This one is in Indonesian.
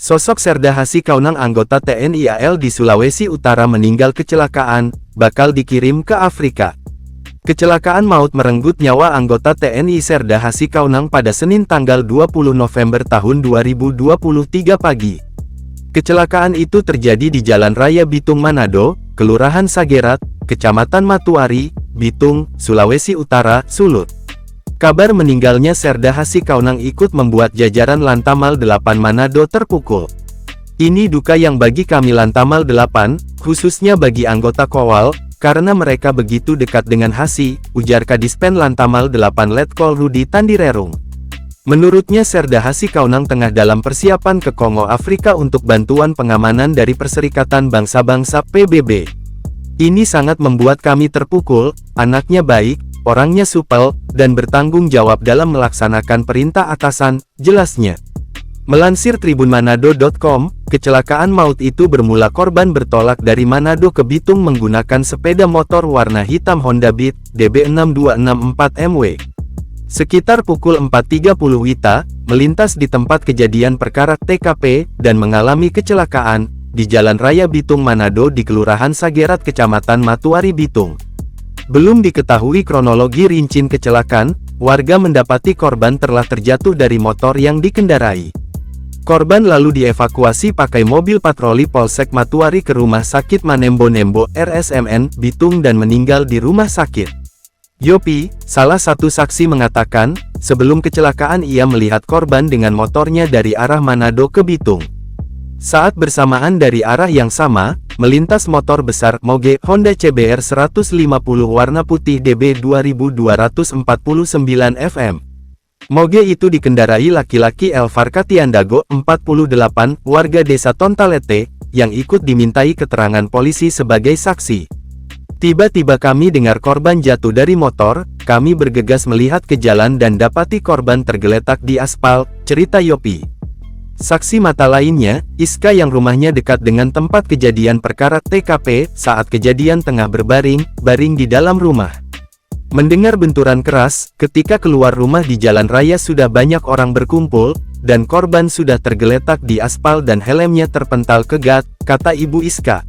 Sosok Serda Hasikaunang anggota TNI AL di Sulawesi Utara meninggal kecelakaan, bakal dikirim ke Afrika. Kecelakaan maut merenggut nyawa anggota TNI Serda Hasikaunang pada Senin tanggal 20 November tahun 2023 pagi. Kecelakaan itu terjadi di Jalan Raya Bitung Manado, Kelurahan Sagerat, Kecamatan Matuari, Bitung, Sulawesi Utara, Sulut. Kabar meninggalnya Serda Hasikaunang ikut membuat jajaran Lantamal 8 Manado terpukul. Ini duka yang bagi kami Lantamal 8, khususnya bagi anggota Kowal, karena mereka begitu dekat dengan Hasi, ujar Kadispen Lantamal 8 Letkol Rudi Tandirerung. Menurutnya Serda Hasikaunang tengah dalam persiapan ke Kongo Afrika untuk bantuan pengamanan dari Perserikatan Bangsa-Bangsa PBB. Ini sangat membuat kami terpukul, anaknya baik, orangnya supel, dan bertanggung jawab dalam melaksanakan perintah atasan, jelasnya. Melansir tribunmanado.com, kecelakaan maut itu bermula korban bertolak dari Manado ke Bitung menggunakan sepeda motor warna hitam Honda Beat, DB62664MW. Sekitar pukul 4.30 WITA, melintas di tempat kejadian perkara TKP, dan mengalami kecelakaan, di Jalan Raya Bitung Manado di Kelurahan Sagerat Kecamatan Matuari Bitung. Belum diketahui kronologi rinci kecelakaan, warga mendapati korban telah terjatuh dari motor yang dikendarai. Korban lalu dievakuasi pakai mobil patroli Polsek Matuari ke Rumah Sakit Manembo-Nembo RSMN, Bitung dan meninggal di rumah sakit. Yopi, salah satu saksi mengatakan, sebelum kecelakaan ia melihat korban dengan motornya dari arah Manado ke Bitung. Saat bersamaan dari arah yang sama, melintas motor besar Moge Honda CBR 150 warna putih DB 2249 FM. Moge itu dikendarai laki-laki Elvar Katiandago, 48, warga desa Tontalete, yang ikut dimintai keterangan polisi sebagai saksi. Tiba-tiba kami dengar korban jatuh dari motor, kami bergegas melihat ke jalan dan dapati korban tergeletak di aspal, cerita Yopi. Saksi mata lainnya, Iska yang rumahnya dekat dengan tempat kejadian perkara TKP, saat kejadian tengah baring di dalam rumah. Mendengar benturan keras, ketika keluar rumah di jalan raya sudah banyak orang berkumpul, dan korban sudah tergeletak di aspal dan helmnya terpental ke gat, kata Ibu Iska.